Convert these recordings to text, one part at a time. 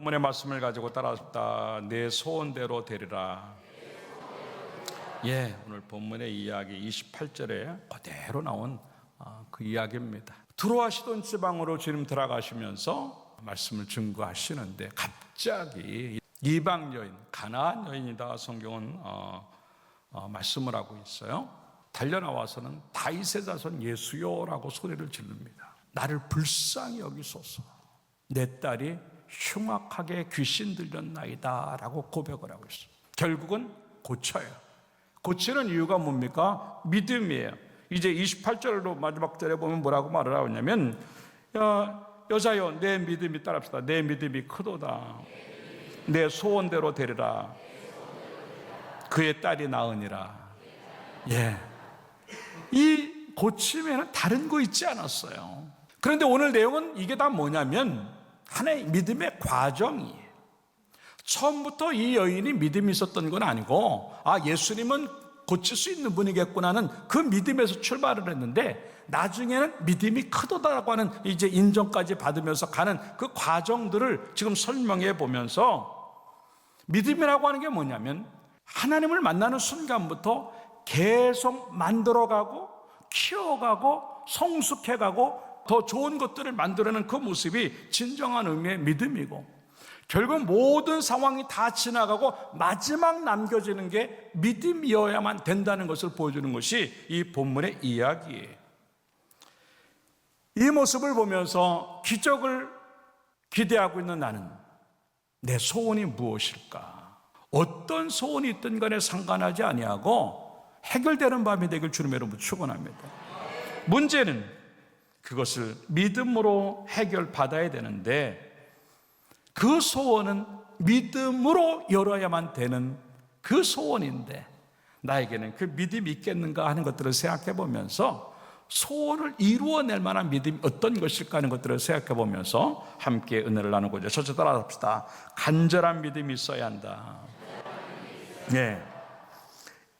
본문의 말씀을 가지고 따라합시다. 내 소원대로 되리라. 오늘 본문의 이야기 28절에 그대로 나온 그 이야기입니다. 두로와 시돈 지방으로 주님 들어가시면서 말씀을 증거하시는데 갑자기 이방 여인, 가나안 여인이다 성경은 말씀을 하고 있어요. 달려나와서는 다윗의 자손 예수여라고 소리를 지릅니다. 나를 불쌍히 여기소서. 내 딸이 흉악하게 귀신 들렸나이다 라고 고백을 하고 있어요. 결국은 고쳐요. 고치는 이유가 뭡니까? 믿음이에요. 이제 28절로 마지막 절에 보면 뭐라고 말을 하고 있냐면 여자여 내 믿음이 따릅시다. 내 믿음이 크도다. 내 소원대로 되리라. 그의 딸이 나으니라. 이 고침에는 다른 거 있지 않았어요. 그런데 오늘 내용은 이게 다 뭐냐면 하나의 믿음의 과정이에요. 처음부터 이 여인이 믿음이 있었던 건 아니고 예수님은 고칠 수 있는 분이겠구나는 그 믿음에서 출발을 했는데 나중에는 믿음이 크도다라고 하는 이제 인정까지 받으면서 가는 그 과정들을 지금 설명해 보면서 믿음이라고 하는 게 뭐냐면 하나님을 만나는 순간부터 계속 만들어가고 키워가고 성숙해가고 더 좋은 것들을 만들어내는 그 모습이 진정한 의미의 믿음이고 결국 모든 상황이 다 지나가고 마지막 남겨지는 게 믿음이어야만 된다는 것을 보여주는 것이 이 본문의 이야기예요. 이 모습을 보면서 기적을 기대하고 있는 나는 내 소원이 무엇일까? 어떤 소원이 있든 간에 상관하지 아니하고 해결되는 밤이 되길 주님의 이름으로 축원합니다. 문제는 그것을 믿음으로 해결받아야 되는데 그 소원은 믿음으로 열어야만 되는 그 소원인데 나에게는 그 믿음이 있겠는가 하는 것들을 생각해 보면서 소원을 이루어낼 만한 믿음이 어떤 것일까 하는 것들을 생각해 보면서 함께 은혜를 나누고자 저쪽 따라합시다. 간절한 믿음이 있어야 한다.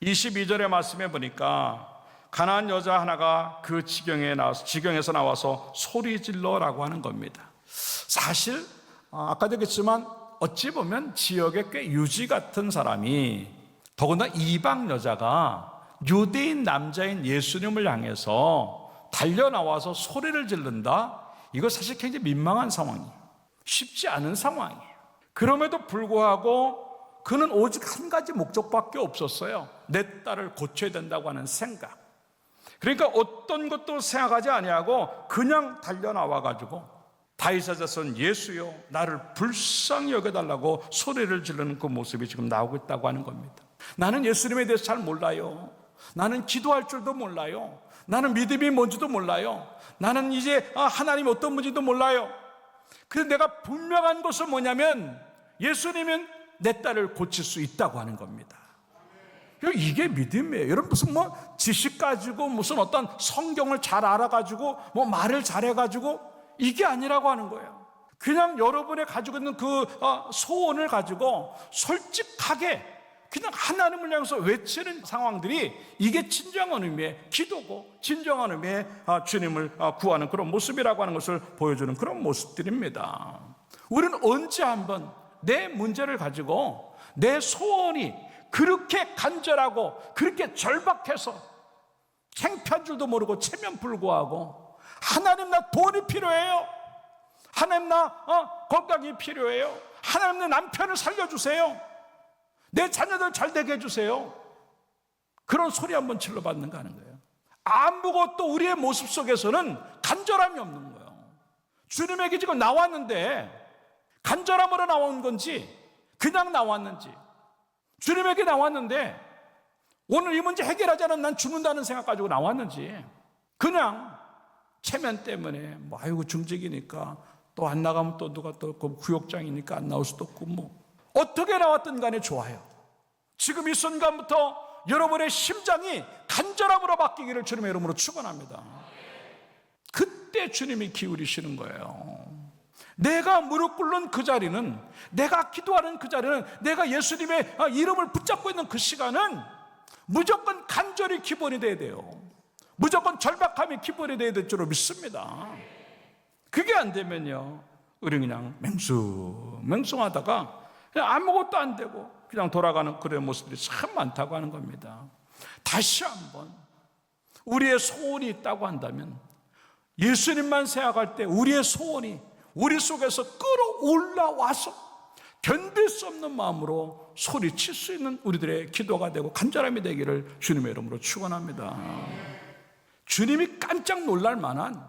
22절의 말씀에 보니까 가나안 여자 하나가 그 지경에서 나와서 소리질러라고 하는 겁니다. 사실 아까도 얘기했지만 어찌 보면 지역에 꽤 유지 같은 사람이 더구나 이방 여자가 유대인 남자인 예수님을 향해서 달려나와서 소리를 지른다? 이거 사실 굉장히 민망한 상황이에요. 쉽지 않은 상황이에요. 그럼에도 불구하고 그는 오직 한 가지 목적밖에 없었어요. 내 딸을 고쳐야 된다고 하는 생각. 그러니까 어떤 것도 생각하지 아니하고 그냥 달려나와가지고 다윗의 자손 예수여 나를 불쌍히 여겨달라고 소리를 지르는 그 모습이 지금 나오고 있다고 하는 겁니다. 나는 예수님에 대해서 잘 몰라요. 나는 기도할 줄도 몰라요. 나는 믿음이 뭔지도 몰라요. 나는 이제 하나님이 어떤 분인지도 몰라요. 그런데 내가 분명한 것은 뭐냐면 예수님은 내 딸을 고칠 수 있다고 하는 겁니다. 이게 믿음이에요. 여러분 무슨 지식 가지고 무슨 어떤 성경을 잘 알아가지고 말을 잘해가지고 이게 아니라고 하는 거예요. 그냥 여러분이 가지고 있는 그 소원을 가지고 솔직하게 그냥 하나님을 향해서 외치는 상황들이 이게 진정한 의미의 기도고 진정한 의미의 주님을 구하는 그런 모습이라고 하는 것을 보여주는 그런 모습들입니다. 우리는 언제 한번 내 문제를 가지고 내 소원이 그렇게 간절하고 그렇게 절박해서 창피한 줄도 모르고 체면불구하고 하나님 나 돈이 필요해요. 하나님 나 건강이 필요해요. 하나님 내 남편을 살려주세요. 내 자녀들 잘 되게 해주세요. 그런 소리 한번 질러받는가 하는 거예요. 아무것도 우리의 모습 속에서는 간절함이 없는 거예요. 주님에게 지금 나왔는데 간절함으로 나온 건지 그냥 나왔는지 주님에게 나왔는데 오늘 이 문제 해결하지 않으면 난 죽는다는 생각 가지고 나왔는지 그냥 체면 때문에 아이고 중직이니까 또 안 나가면 또 누가 또 구역장이니까 안 나올 수도 없고 어떻게 나왔든 간에 좋아요. 지금 이 순간부터 여러분의 심장이 간절함으로 바뀌기를 주님의 이름으로 축원합니다. 그때 주님이 기울이시는 거예요. 내가 무릎 꿇는 그 자리는 내가 기도하는 그 자리는 내가 예수님의 이름을 붙잡고 있는 그 시간은 무조건 간절히 기본이 돼야 돼요. 무조건 절박함이 기본이 돼야 될 줄로 믿습니다. 그게 안 되면요 우리 그냥 맹숭맹숭하다가 그냥 아무것도 안 되고 그냥 돌아가는 그런 모습들이 참 많다고 하는 겁니다. 다시 한번 우리의 소원이 있다고 한다면 예수님만 생각할 때 우리의 소원이 우리 속에서 끌어올라와서 견딜 수 없는 마음으로 소리칠 수 있는 우리들의 기도가 되고 간절함이 되기를 주님의 이름으로 축원합니다. 주님이 깜짝 놀랄 만한,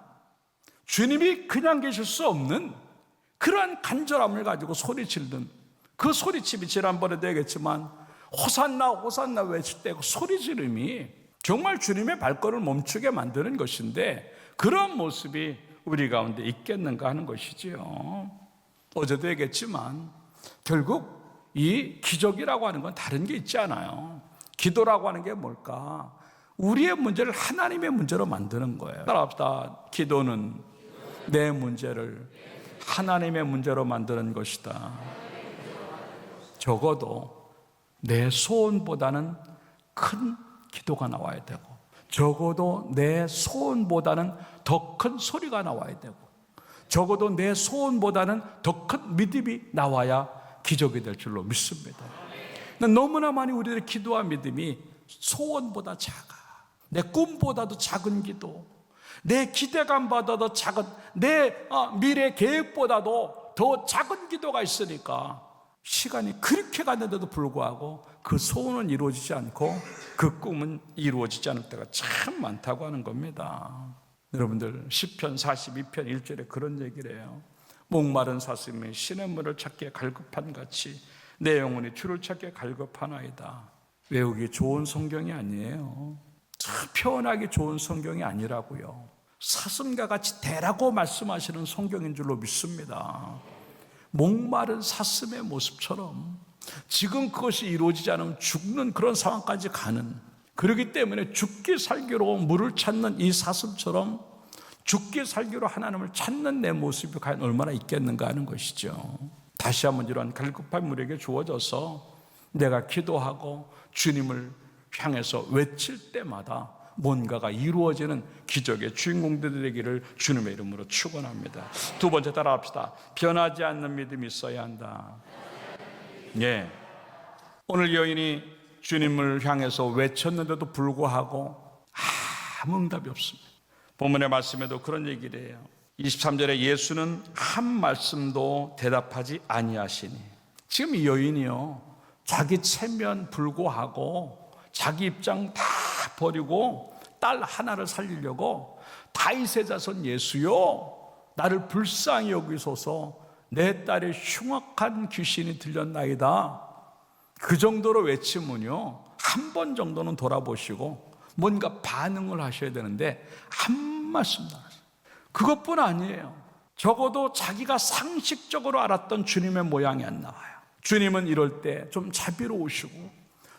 주님이 그냥 계실 수 없는 그러한 간절함을 가지고 소리치는 그 소리침이 지난번에도 얘기했지만 호산나 호산나 외칠 때 그 소리 지름이 정말 주님의 발걸음을 멈추게 만드는 것인데 그런 모습이 우리 가운데 있겠는가 하는 것이지요. 어제도 얘기했지만 결국 이 기적이라고 하는 건 다른 게 있지 않아요. 기도라고 하는 게 뭘까? 우리의 문제를 하나님의 문제로 만드는 거예요. 따라합시다. 기도는 내 문제를 하나님의 문제로 만드는 것이다. 적어도 내 소원보다는 큰 기도가 나와야 되고, 적어도 내 소원보다는 더 큰 소리가 나와야 되고, 적어도 내 소원보다는 더 큰 믿음이 나와야 기적이 될 줄로 믿습니다. 너무나 많이 우리들의 기도와 믿음이 소원보다 작아. 내 꿈보다도 작은 기도, 내 기대감보다도 작은, 내 미래 계획보다도 더 작은 기도가 있으니까 시간이 그렇게 갔는데도 불구하고 그 소원은 이루어지지 않고 그 꿈은 이루어지지 않을 때가 참 많다고 하는 겁니다. 여러분들 시편 42편 1절에 그런 얘기를 해요. 목마른 사슴이 시냇물을 찾기에 갈급한 같이 내 영혼이 주를 찾기에 갈급하나이다. 외우기 좋은 성경이 아니에요. 참 표현하기 좋은 성경이 아니라고요. 사슴과 같이 되라고 말씀하시는 성경인 줄로 믿습니다. 목마른 사슴의 모습처럼 지금 그것이 이루어지지 않으면 죽는 그런 상황까지 가는, 그렇기 때문에 죽기 살기로 물을 찾는 이 사슴처럼 죽기 살기로 하나님을 찾는 내 모습이 과연 얼마나 있겠는가 하는 것이죠. 다시 한번 이러한 갈급한 우리에게 주어져서 내가 기도하고 주님을 향해서 외칠 때마다 뭔가가 이루어지는 기적의 주인공들이 되기를 주님의 이름으로 축원합니다. 두 번째 따라합시다. 변하지 않는 믿음이 있어야 한다. 예. 오늘 여인이 주님을 향해서 외쳤는데도 불구하고 아무 응답이 없습니다. 본문의 말씀에도 그런 얘기를 해요. 23절에 예수는 한 말씀도 대답하지 아니하시니. 지금 이 여인이요, 자기 체면 불구하고 자기 입장 다 버리고 딸 하나를 살리려고 다윗의 자손 예수요, 나를 불쌍히 여기소서, 내 딸의 흉악한 귀신이 들렸나이다. 그 정도로 외치면요, 한 번 정도는 돌아보시고 뭔가 반응을 하셔야 되는데 한 말씀도 안 하세요. 그것뿐 아니에요. 적어도 자기가 상식적으로 알았던 주님의 모양이 안 나와요. 주님은 이럴 때 좀 자비로우시고,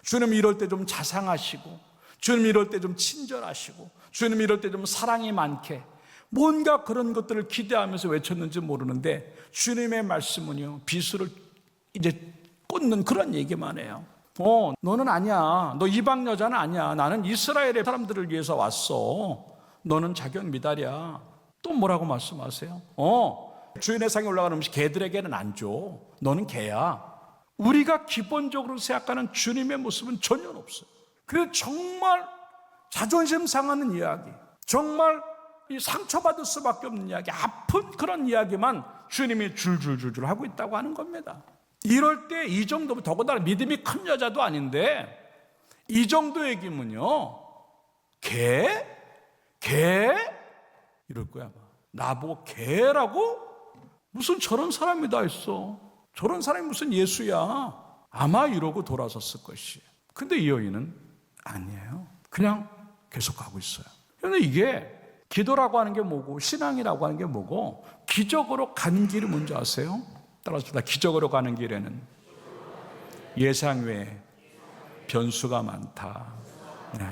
주님은 이럴 때 좀 자상하시고, 주님은 이럴 때 좀 친절하시고, 주님은 이럴 때 좀 사랑이 많게, 뭔가 그런 것들을 기대하면서 외쳤는지 모르는데 주님의 말씀은요, 비수를 이제 꽂는 그런 얘기만 해요. 너는 아니야. 너 이방 여자는 아니야. 나는 이스라엘의 사람들을 위해서 왔어. 너는 자격 미달이야. 또 뭐라고 말씀하세요? 주인의 상에 올라가는 음식 개들에게는 안 줘. 너는 개야. 우리가 기본적으로 생각하는 주님의 모습은 전혀 없어요. 그래서 정말 자존심 상하는 이야기, 정말 이 상처받을 수밖에 없는 이야기, 아픈 그런 이야기만 주님이 줄줄줄줄 하고 있다고 하는 겁니다. 이럴 때 이 정도면, 더군다나 믿음이 큰 여자도 아닌데 이 정도 얘기면요, 개? 이럴 거야. 나보고 개라고? 무슨 저런 사람이 다 있어. 저런 사람이 무슨 예수야. 아마 이러고 돌아섰을 것이에요. 근데 이 여인은 아니에요. 그냥 계속 가고 있어요. 그런데 이게 기도라고 하는 게 뭐고 신앙이라고 하는 게 뭐고 기적으로 가는 길이 뭔지 아세요? 따라서 기적으로 가는 길에는 예상 외에 변수가 많다. 네.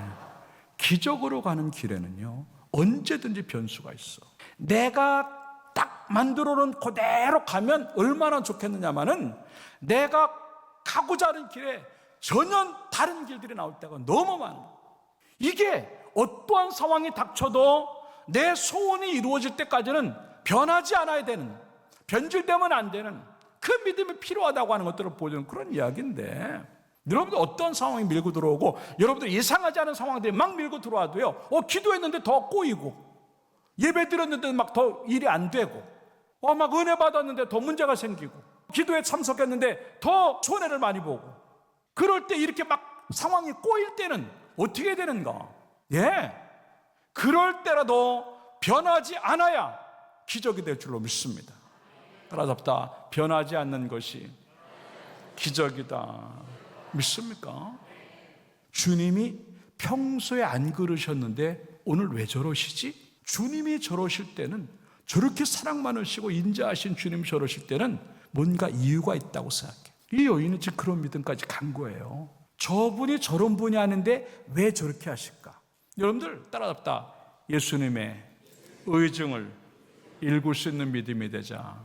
기적으로 가는 길에는요, 언제든지 변수가 있어. 내가 딱 만들어 놓은 그대로 가면 얼마나 좋겠느냐마는 내가 가고자 하는 길에 전혀 다른 길들이 나올 때가 너무 많아. 이게 어떠한 상황이 닥쳐도 내 소원이 이루어질 때까지는 변하지 않아야 되는, 변질되면 안 되는 그 믿음이 필요하다고 하는 것들을 보여주는 그런 이야기인데, 여러분들 어떤 상황이 밀고 들어오고 여러분들 예상하지 않은 상황들이 막 밀고 들어와도요, 기도했는데 더 꼬이고, 예배 드렸는데 막 더 일이 안 되고, 막 은혜 받았는데 더 문제가 생기고, 기도에 참석했는데 더 손해를 많이 보고, 그럴 때 이렇게 막 상황이 꼬일 때는 어떻게 되는가? 그럴 때라도 변하지 않아야 기적이 될 줄로 믿습니다. 따라잡다. 변하지 않는 것이 기적이다. 믿습니까? 주님이 평소에 안 그러셨는데 오늘 왜 저러시지? 주님이 저러실 때는, 저렇게 사랑 많으시고 인자하신 주님이 저러실 때는 뭔가 이유가 있다고 생각해요. 이 여인은 지금 그런 믿음까지 간 거예요. 저분이 저런 분이 아닌데 왜 저렇게 하실까? 여러분들 따라잡다. 예수님의 의증을 읽을 수 있는 믿음이 되자.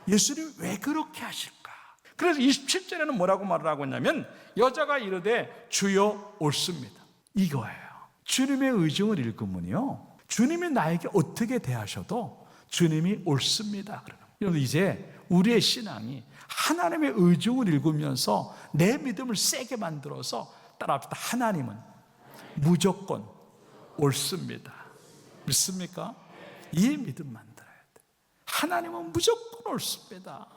예수님이 왜 그렇게 하실까? 그래서 27절에는 뭐라고 말을 하고 있냐면, 여자가 이르되 주여 옳습니다. 이거예요. 주님의 의증을 읽으면요, 주님이 나에게 어떻게 대하셔도 주님이 옳습니다. 여러분, 이제 우리의 신앙이 하나님의 의증을 읽으면서 내 믿음을 세게 만들어서 따라합시다. 하나님은 무조건 옳습니다. 믿습니까? 이 믿음 만들어야 돼. 하나님은 무조건 옳습니다.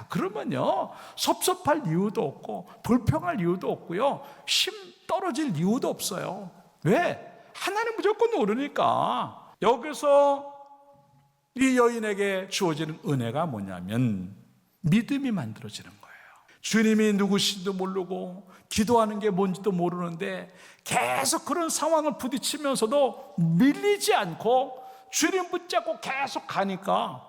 그러면요, 섭섭할 이유도 없고 불평할 이유도 없고요, 심 떨어질 이유도 없어요. 왜? 하나님 무조건 옳으니까. 여기서 이 여인에게 주어지는 은혜가 뭐냐면 믿음이 만들어지는 거예요. 주님이 누구신지도 모르고 기도하는 게 뭔지도 모르는데 계속 그런 상황을 부딪히면서도 밀리지 않고 주님 붙잡고 계속 가니까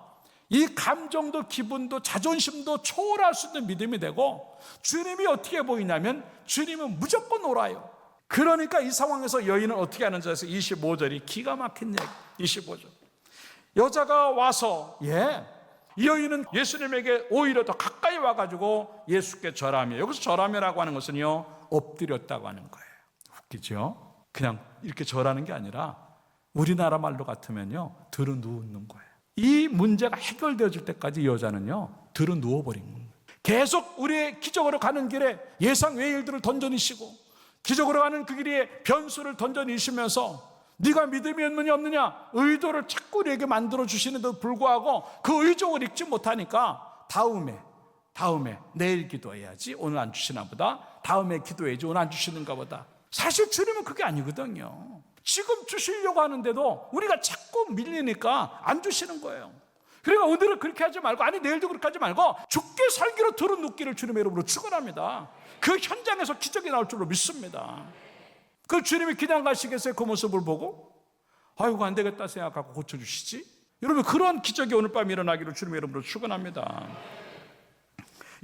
이 감정도 기분도 자존심도 초월할 수 있는 믿음이 되고, 주님이 어떻게 보이냐면 주님은 무조건 옳아요. 그러니까 이 상황에서 여인은 어떻게 하는지 해서 25절이 기가 막힌 얘기. 25절. 여자가 와서 이 여인은 예수님에게 오히려 더 가까이 와가지고 예수께 절하며, 여기서 절하며라고 하는 것은요, 엎드렸다고 하는 거예요. 웃기죠? 그냥 이렇게 절하는 게 아니라 우리나라 말로 같으면요, 들어 누우는 거예요. 이 문제가 해결되어질 때까지 여자는요, 들어 누워버린 거예요. 계속 우리의 기적으로 가는 길에 예상 외의 일들을 던져내시고, 기적으로 가는 그 길에 변수를 던져내시면서 네가 믿음이 있느냐 없느냐 의도를 자꾸 우리에게 만들어주시는데도 불구하고 그 의정을 읽지 못하니까 다음에 내일 기도해야지, 오늘 안 주시나 보다, 다음에 기도해야지, 오늘 안 주시는가 보다. 사실 주님은 그게 아니거든요. 지금 주시려고 하는데도 우리가 자꾸 밀리니까 안 주시는 거예요. 그러니까 오늘은 그렇게 하지 말고, 아니 내일도 그렇게 하지 말고 죽게 살기로 들어 눕기를 주님의 이름으로 축원합니다. 그 현장에서 기적이 나올 줄로 믿습니다. 그 주님이 그냥 가시겠어요? 그 모습을 보고 아이고 안 되겠다 생각하고 고쳐주시지? 여러분, 그런 기적이 오늘 밤 일어나기를 주님의 이름으로 축원합니다.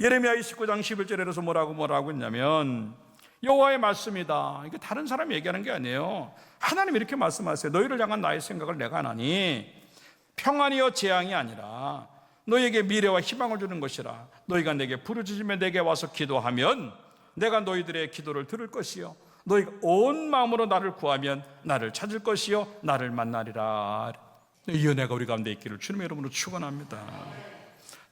예레미야 29장 11절에서 뭐라고 했냐면, 여호와의 말씀이다. 이게 다른 사람이 얘기하는 게 아니에요. 하나님 이렇게 말씀하세요. 너희를 향한 나의 생각을 내가 하나니 평안이여 재앙이 아니라 너희에게 미래와 희망을 주는 것이라. 너희가 내게 부르짖으며 내게 와서 기도하면 내가 너희들의 기도를 들을 것이요 너희가 온 마음으로 나를 구하면 나를 찾을 것이요 나를 만나리라. 이 은혜가 우리 가운데 있기를 주님의 이름으로 축원합니다.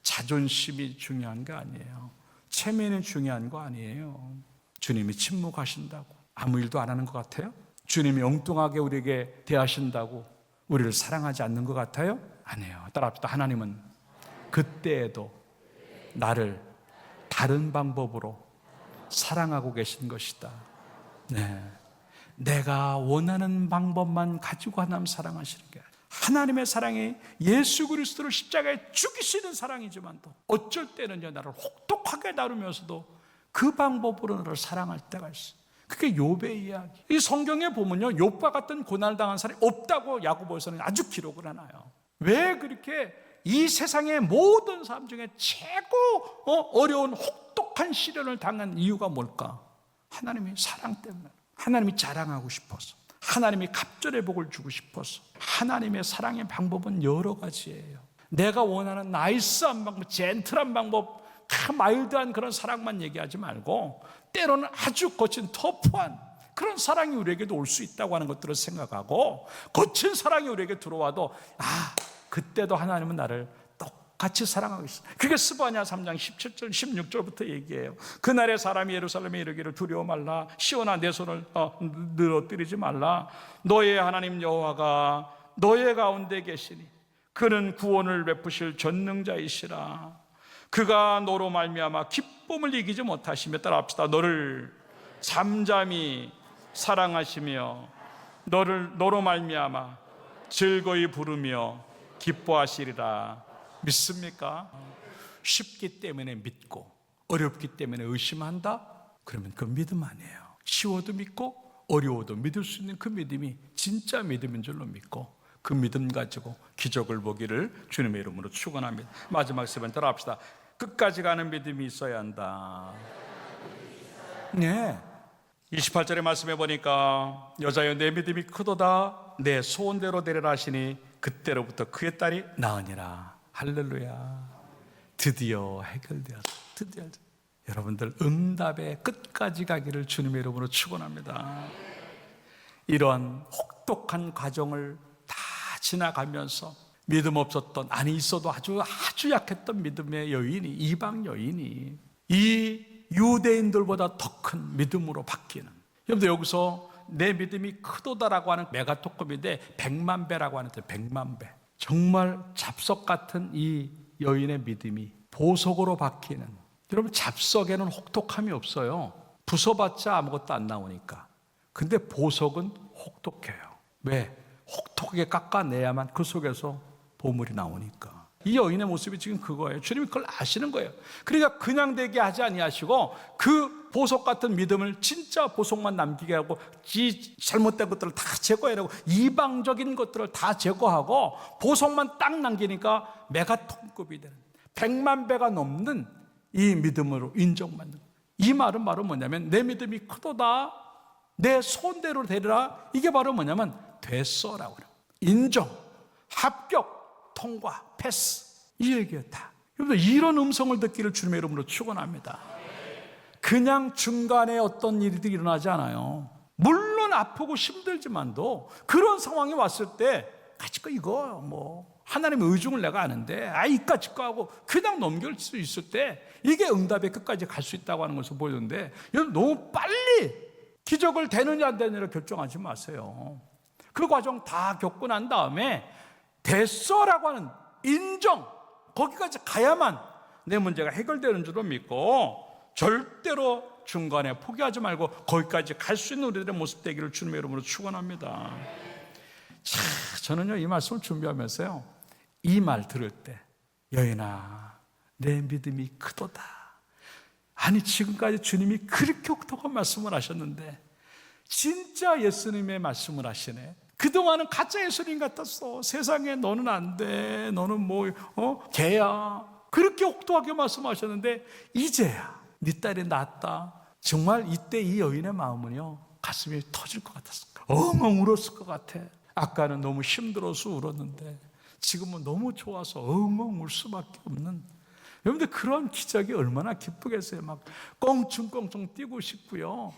자존심이 중요한 거 아니에요. 체면이 중요한 거 아니에요. 주님이 침묵하신다고 아무 일도 안 하는 것 같아요? 주님이 엉뚱하게 우리에게 대하신다고 우리를 사랑하지 않는 것 같아요? 아니에요. 따라합시다. 하나님은 그때에도 나를 다른 방법으로 사랑하고 계신 것이다. 내가 원하는 방법만 가지고 하나님 사랑하시는 게 아니에요. 하나님의 사랑이 예수 그리스도를 십자가에 죽이시는 사랑이지만도 어쩔 때는요, 나를 혹독하게 다루면서도 그 방법으로 나를 사랑할 때가 있어요. 그게 욥의 이야기. 이 성경에 보면요, 욥과 같은 고난을 당한 사람이 없다고 야고보서는 아주 기록을 해놔요. 왜 그렇게 이 세상의 모든 사람 중에 최고 어려운 혹독한 시련을 당한 이유가 뭘까? 하나님의 사랑 때문에, 하나님이 자랑하고 싶어서, 하나님이 갑절의 복을 주고 싶어서. 하나님의 사랑의 방법은 여러 가지예요. 내가 원하는 나이스한 방법, 젠틀한 방법, 마일드한 그런 사랑만 얘기하지 말고 때로는 아주 거친 터프한 그런 사랑이 우리에게도 올 수 있다고 하는 것들을 생각하고, 거친 사랑이 우리에게 들어와도 그때도 하나님은 나를 똑같이 사랑하고 있어. 그게 스바냐 3장 17절 16절부터 얘기해요. 그날에 사람이 예루살렘에 이르기를 두려워 말라. 시온아 내 손을 늘어뜨리지 말라. 너의 하나님 여호와가 너의 가운데 계시니 그는 구원을 베푸실 전능자이시라. 그가 너로 말미암아 기쁨을 이기지 못하시며, 따라합시다. 너를 잠잠히 사랑하시며 너로 말미암아 즐거이 부르며 기뻐하시리라. 믿습니까? 쉽기 때문에 믿고 어렵기 때문에 의심한다? 그러면 그 믿음 아니에요. 쉬워도 믿고 어려워도 믿을 수 있는 그 믿음이 진짜 믿음인 줄로 믿고 그 믿음 가지고 기적을 보기를 주님의 이름으로 축원합니다. 마지막 세 번 따라합시다. 끝까지 가는 믿음이 있어야 한다. 네. 28절의 말씀해 보니까 여자여 내 믿음이 크도다 내 소원대로 되리라 하시니 그때로부터 그의 딸이 나으니라. 할렐루야. 드디어 해결되었다. 드디어. 여러분들 응답의 끝까지 가기를 주님의 이름으로 축원합니다. 이러한 혹독한 과정을 다 지나가면서 믿음 없었던, 아니 있어도 아주 약했던 믿음의 여인이, 이방 여인이 이 유대인들보다 더 큰 믿음으로 바뀌는. 여러분들 여기서 내 믿음이 크도다라고 하는 메가토급인데 100만 배라고 하는데 100만 배. 정말 잡석 같은 이 여인의 믿음이 보석으로 바뀌는. 여러분 잡석에는 혹독함이 없어요. 부숴봤자 아무것도 안 나오니까. 근데 보석은 혹독해요. 왜? 혹독하게 깎아내야만 그 속에서 보물이 나오니까. 이 여인의 모습이 지금 그거예요. 주님이 그걸 아시는 거예요. 그러니까 그냥 되게 하지 아니하시고 그 보석 같은 믿음을 진짜 보석만 남기게 하고 잘못된 것들을 다 제거해내고 이방적인 것들을 다 제거하고 보석만 딱 남기니까 메가톤급이 되는 100만 배가 넘는 이 믿음으로 인정받는. 이 말은 바로 뭐냐면 내 믿음이 크도다 내 손대로 되리라. 이게 바로 뭐냐면 됐어라고 그래요. 인정, 합격, 통과, 패스. 이 얘기였다. 여러분 이런 음성을 듣기를 주님의 이름으로 축원합니다. 그냥 중간에 어떤 일들이 일어나지 않아요. 물론 아프고 힘들지만도 그런 상황이 왔을 때 가지고 이거 뭐 하나님의 의중을 내가 아는데 이까짓 거 하고 그냥 넘길 수 있을 때 이게 응답의 끝까지 갈 수 있다고 하는 것을 보여주는데 여러분 너무 빨리 기적을 되느냐 안 되느냐 결정하지 마세요. 그 과정 다 겪고 난 다음에 됐어라고 하는 인정, 거기까지 가야만 내 문제가 해결되는 줄로 믿고 절대로 중간에 포기하지 말고 거기까지 갈 수 있는 우리들의 모습 되기를 주님의 이름으로 축원합니다. 저는요 이 말씀을 준비하면서요 이 말 들을 때 여인아 내 믿음이 크도다. 아니 지금까지 주님이 그렇게 혹독한 말씀을 하셨는데 진짜 예수님의 말씀을 하시네. 그동안은 가짜 예수님 같았어. 세상에 너는 안 돼. 너는 개야. 그렇게 혹독하게 말씀하셨는데 이제야 네 딸이 낫다. 정말 이때 이 여인의 마음은요 가슴이 터질 것 같았어. 엉엉 울었을 것 같아. 아까는 너무 힘들어서 울었는데 지금은 너무 좋아서 엉엉 울 수밖에 없는. 여러분들 그런 기적이 얼마나 기쁘겠어요. 막 껑충껑충 뛰고 싶고요.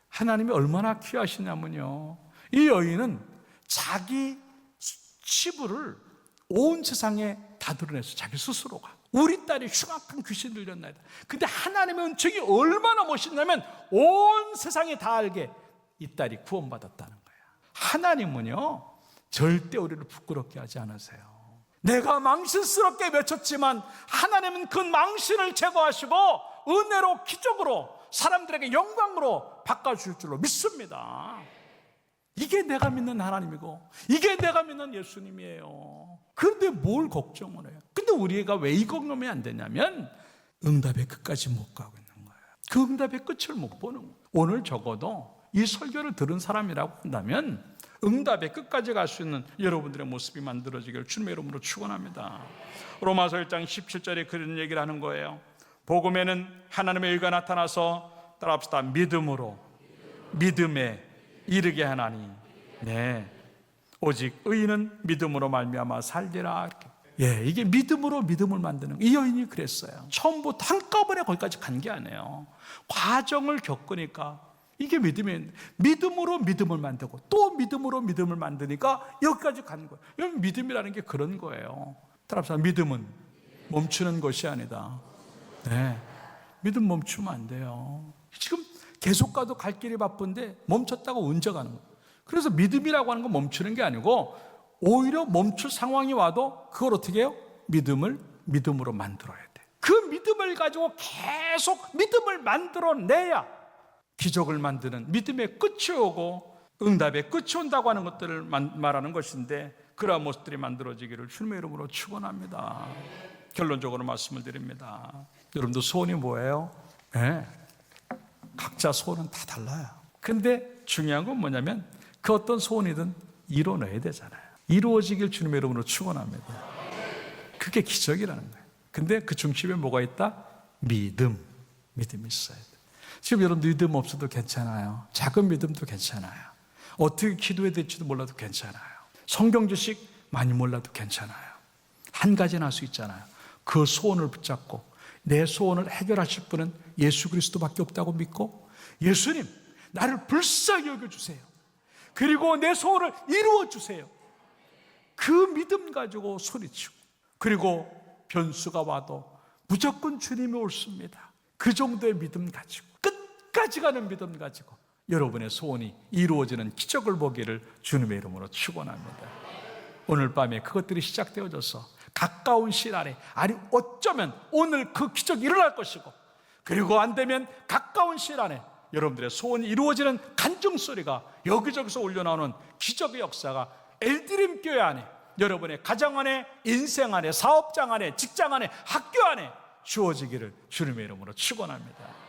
하나님이 얼마나 귀하시냐면요 이 여인은 자기 치부를 온 세상에 다 드러냈어. 자기 스스로가. 우리 딸이 흉악한 귀신 들렸나이다. 근데 하나님의 은총이 얼마나 멋있냐면 온 세상이 다 알게 이 딸이 구원받았다는 거야. 하나님은요 절대 우리를 부끄럽게 하지 않으세요. 내가 망신스럽게 외쳤지만 하나님은 그 망신을 제거하시고 은혜로 기적으로 사람들에게 영광으로 바꿔주실 줄로 믿습니다. 이게 내가 믿는 하나님이고 이게 내가 믿는 예수님이에요. 그런데 뭘 걱정을 해요? 근데 우리가 왜 이 걱정이 안 되냐면 응답의 끝까지 못 가고 있는 거예요. 그 응답의 끝을 못 보는 거예요. 오늘 적어도 이 설교를 들은 사람이라고 한다면 응답의 끝까지 갈 수 있는 여러분들의 모습이 만들어지기를 주님의 이름으로 축원합니다. 로마서 1장 17절에 그런 얘기를 하는 거예요. 복음에는 하나님의 의가 나타나서 따라합시다. 믿음에 이르게 하나니 네 오직 의인은 믿음으로 말미암아 살리라. 이게 믿음으로 믿음을 만드는 이 여인이 그랬어요. 처음부터 한꺼번에 거기까지 간 게 아니에요. 과정을 겪으니까 이게 믿음으로 믿음을 만들고 또 믿음으로 믿음을 만드니까 여기까지 가는 거예요. 여러분, 믿음이라는 게 그런 거예요. 따라서 믿음은 멈추는 것이 아니다. 네, 믿음 멈추면 안 돼요. 지금 계속 가도 갈 길이 바쁜데 멈췄다고 언제 가는 거예요? 그래서 믿음이라고 하는 건 멈추는 게 아니고 오히려 멈출 상황이 와도 그걸 어떻게 해요? 믿음으로 만들어야 돼. 그 믿음을 가지고 계속 믿음을 만들어내야 기적을 만드는 믿음의 끝이 오고 응답의 끝이 온다고 하는 것들을 말하는 것인데, 그러한 모습들이 만들어지기를 주님의 이름으로 축원합니다. 결론적으로 말씀을 드립니다. 여러분도 소원이 뭐예요? 네. 각자 소원은 다 달라요. 근데 중요한 건 뭐냐면 그 어떤 소원이든 이뤄내야 되잖아요. 이루어지길 주님의 이름으로 축원합니다. 그게 기적이라는 거예요. 근데 그 중심에 뭐가 있다? 믿음이 있어야 돼. 지금 여러분 믿음 없어도 괜찮아요. 작은 믿음도 괜찮아요. 어떻게 기도해야 될지도 몰라도 괜찮아요. 성경 지식 많이 몰라도 괜찮아요. 한 가지는 할 수 있잖아요. 그 소원을 붙잡고 내 소원을 해결하실 분은 예수 그리스도밖에 없다고 믿고, 예수님 나를 불쌍히 여겨주세요. 그리고 내 소원을 이루어주세요. 그 믿음 가지고 소리치고, 그리고 변수가 와도 무조건 주님이 옳습니다. 그 정도의 믿음 가지고, 끝까지 가는 믿음 가지고 여러분의 소원이 이루어지는 기적을 보기를 주님의 이름으로 축원합니다. 오늘 밤에 그것들이 시작되어져서 가까운 시일 안에, 아니 어쩌면 오늘 그 기적이 일어날 것이고, 그리고 안 되면 가까운 시일 안에 여러분들의 소원이 이루어지는 간증 소리가 여기저기서 올려나오는 기적의 역사가 엘드림 교회 안에, 여러분의 가정 안에, 인생 안에, 사업장 안에, 직장 안에, 학교 안에 주어지기를 주님의 이름으로 축원합니다.